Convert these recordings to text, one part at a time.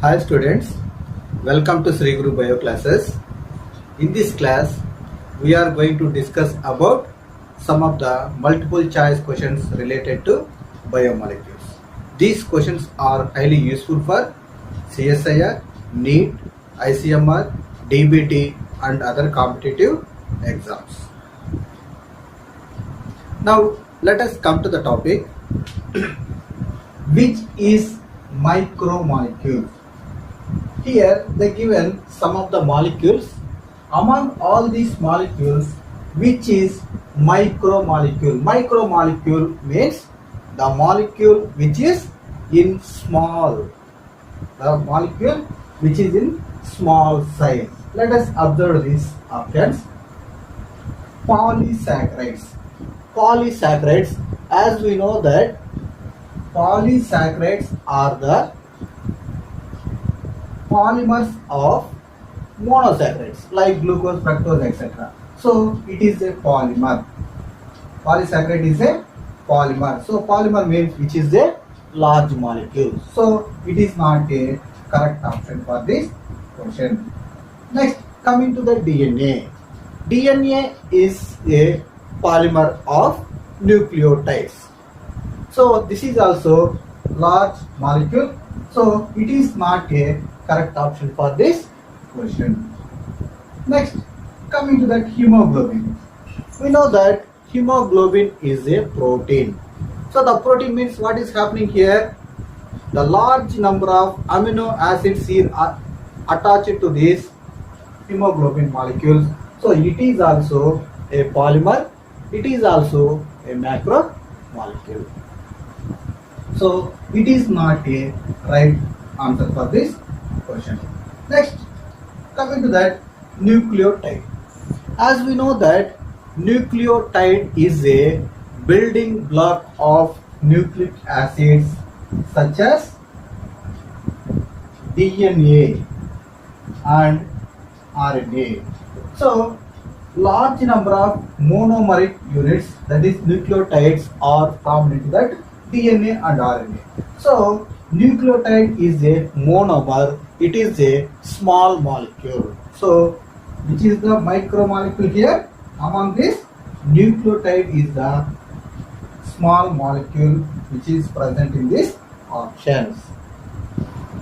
Hi students, welcome to Sri Guru Bio classes. In this class, we are going to discuss about some of the multiple choice questions related to biomolecules. These questions are highly useful for CSIR, NEET, ICMR, DBT and other competitive exams. Now let us come to the topic which is micromolecules. Here they given some of the molecules. Among all these molecules, which is micromolecule? Micromolecule means the molecule which is in small. The molecule which is in small size. Let us observe these options. Polysaccharides. Polysaccharides, as we know that polysaccharides are the polymers of monosaccharides like glucose, fructose, etc. So it is a polymer. Polysaccharide is a polymer. So polymer means which is a large molecule. So it is not a correct option for this question. Next, coming to the DNA. DNA is a polymer of nucleotides. So this is also large molecule. So it is not a correct option for this question. Next, coming to that hemoglobin. We know that hemoglobin is a protein. So the protein means what is happening here? The large number of amino acids are attached to these hemoglobin molecules. So it is also a polymer. It is also a macromolecule. So it is not a right answer for this question. Next, coming to that nucleotide. As we know that nucleotide is a building block of nucleic acids such as DNA and RNA. So large number of monomeric units, that is nucleotides, are formed into that DNA and RNA. So nucleotide is a monomer. It is a small molecule. So which is the micromolecule here? Among this, nucleotide is the small molecule which is present in these options.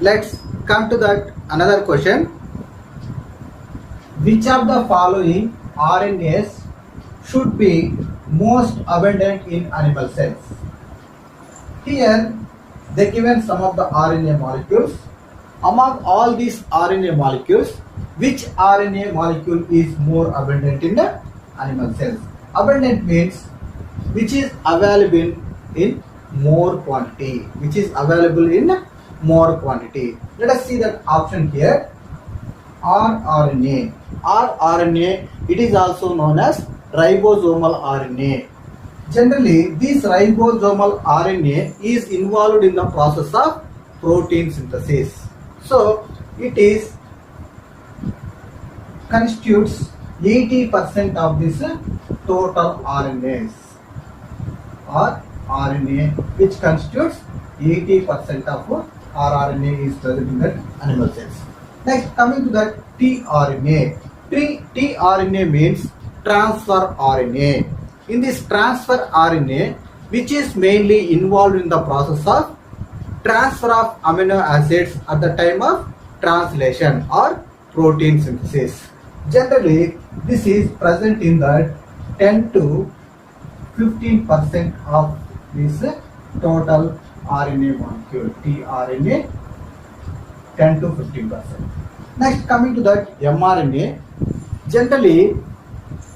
Let's come to that another question. Which of the following RNAs should be most abundant in animal cells? Here they given some of the RNA molecules. Among all these RNA molecules, which RNA molecule is more abundant in the animal cells? Abundant means which is available in more quantity. Which is available in more quantity. Let us see that option here. rRNA. rRNA, it is also known as ribosomal RNA. Generally, this ribosomal RNA is involved in the process of protein synthesis. So it is constitutes 80% of this total RNAs, or RNA, which constitutes 80% of rRNA is present in the animal cells. Next, coming to that tRNA. tRNA means transfer RNA. In this transfer RNA, which is mainly involved in the process of transfer of amino acids at the time of translation or protein synthesis. Generally, this is present in the 10 to 15% of this total RNA molecule, tRNA, 10 to 15%. Next, coming to that mRNA. Generally,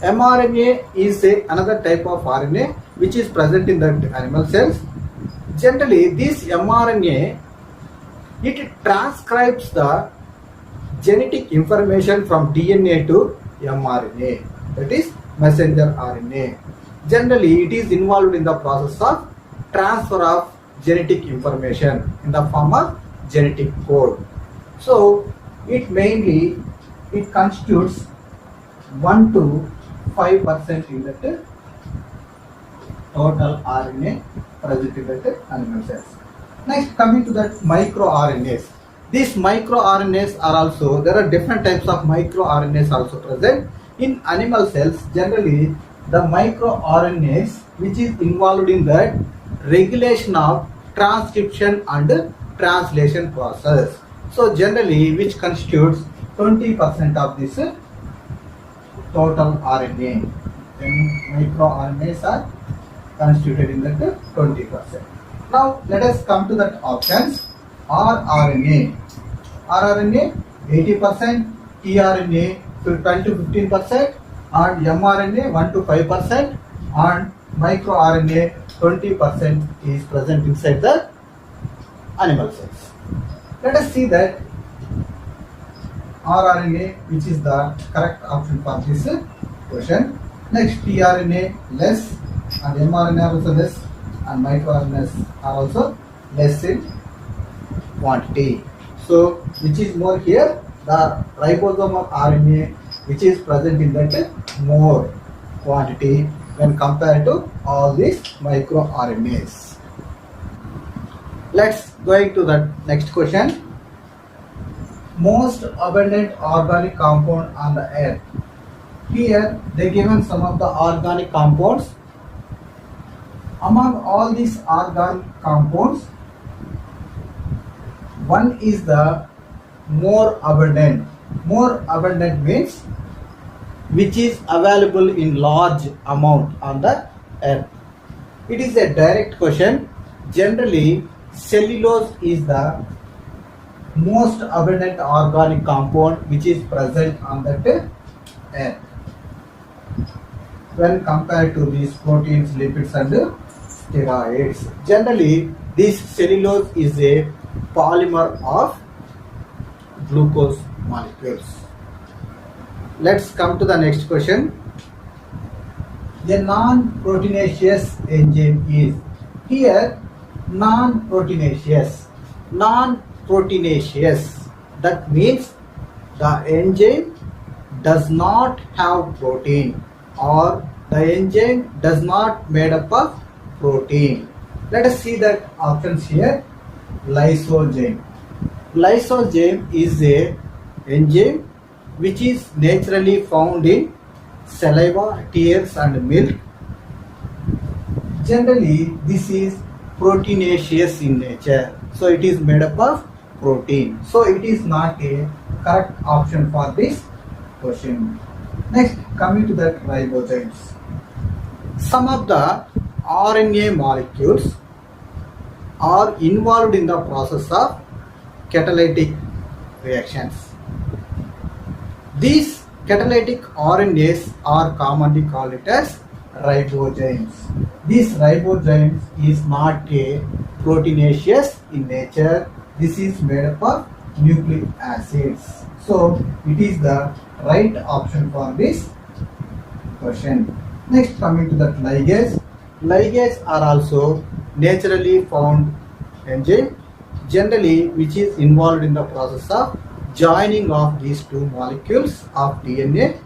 mRNA is another type of RNA which is present in the animal cells. Generally, this mRNA, it transcribes the genetic information from DNA to mRNA, that is messenger RNA. Generally, it is involved in the process of transfer of genetic information in the form of genetic code. So it constitutes 1 to 5% in that total RNA present in that animal cells. Next, coming to that microRNAs. These microRNAs are also, there are different types of microRNAs also present in animal cells. Generally, the microRNAs which is involved in the regulation of transcription and translation process. So generally, which constitutes 20% of this total RNA. Then microRNAs are constituted in that 20%. Now let us come to that options. rRNA 80%, tRNA 12 to 15%, and mRNA 1 to 5%, and microRNA 20% is present inside the animal cells. Let us see that rRNA, which is the correct option for this question. Next, tRNA less, and mRNA also less, and microRNAs are also less in quantity. So, which is more here? The ribosomal RNA, which is present in that more quantity when compared to all these microRNAs. Let's go into the next question. Most abundant organic compound on the earth. Here they given some of the organic compounds. Among all these organic compounds, one is the more abundant. More abundant means which is available in large amount on the earth. It is a direct question. Generally, cellulose is the most abundant organic compound which is present on that earth when compared to these proteins, lipids and steroids. Generally, this cellulose is a polymer of glucose molecules. Let's come to the next question. A non-proteinaceous enzyme is. Here, non-proteinaceous. Non-proteinaceous, that means the enzyme does not have protein, or the enzyme does not made up of protein. Let us see that options here. Lysozyme. Lysozyme is a enzyme which is naturally found in saliva, tears and milk. Generally, this is proteinaceous in nature. So it is made up of protein. So it is not a correct option for this question. Next, coming to the ribozymes. Some of the RNA molecules are involved in the process of catalytic reactions. These catalytic RNAs are commonly called it as ribozymes. This ribozymes is not a proteinaceous in nature. This is made up of nucleic acids. So it is the right option for this question. Next, coming to the ligase. Ligase are also naturally found enzyme, generally which is involved in the process of joining of these two molecules of DNA,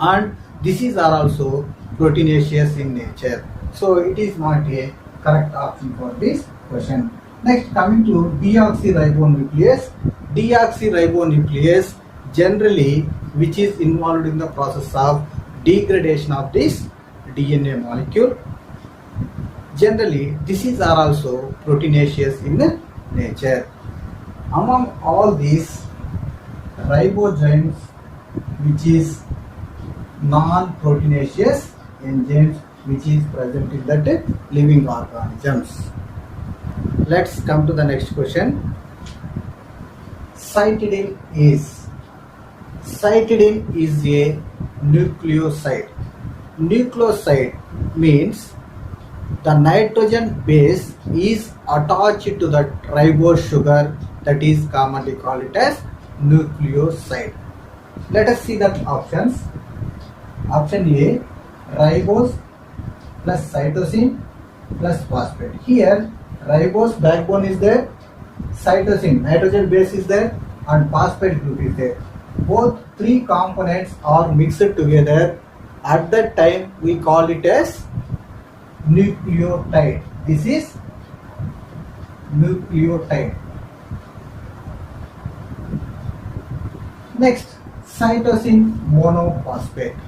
and these are also proteinaceous in nature. So it is not a correct option for this question. Next, coming to deoxyribonuclease. Deoxyribonuclease generally which is involved in the process of degradation of this DNA molecule. Generally, these are also proteinaceous in nature. Among all these ribozymes, which is non-proteinaceous enzymes which is present in that living organisms. Let's come to the next question. Cytidine is a nucleoside. Nucleoside means the nitrogen base is attached to the ribose sugar, that is commonly called it as nucleoside. Let us see the options. Option A, ribose plus cytosine plus phosphate. Here ribose backbone is there, cytosine nitrogen base is there, and phosphate group is there. Both three components are mixed together. At that time we call it as nucleotide. This is nucleotide. Next, cytosine monophosphate.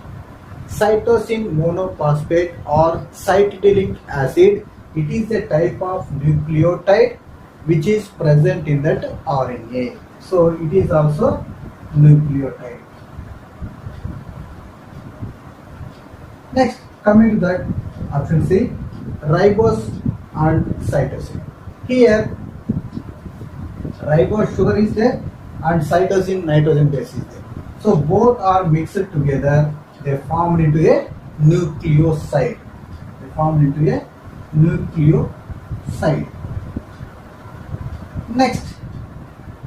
Cytosine monophosphate or cytidyllic acid, it is a type of nucleotide which is present in that RNA. So it is also nucleotide. Next, coming to that option C, ribose and cytosine. Here ribose sugar is there and cytosine nitrogen base is there. So both are mixed together, they formed into a nucleoside. Next,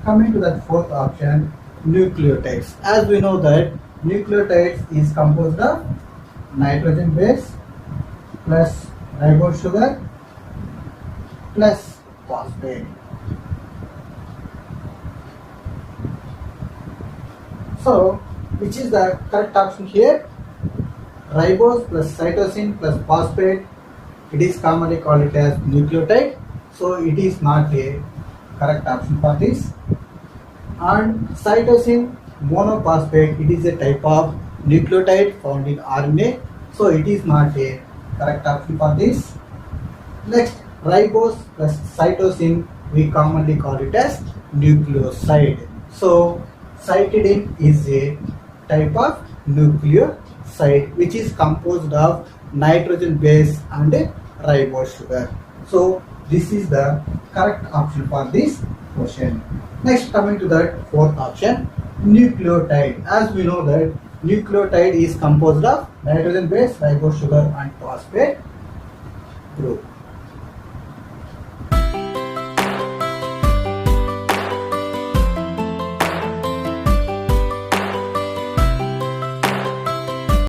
coming to that fourth option, nucleotides. As we know that nucleotides is composed of nitrogen base plus ribose sugar plus phosphate. So, which is the correct option here? Ribose plus cytosine plus phosphate, it is commonly called it as nucleotide. So, it is not a correct option for this. And cytosine monophosphate, it is a type of nucleotide found in RNA. So, it is not a correct option for this. Next, ribose plus cytosine, we commonly call it as nucleoside. So, cytidine is a type of nucleoside which is composed of nitrogen base and ribose sugar. So this is the correct option for this question. Next, coming to that fourth option, nucleotide. As we know that nucleotide is composed of nitrogen base, ribose sugar and phosphate group.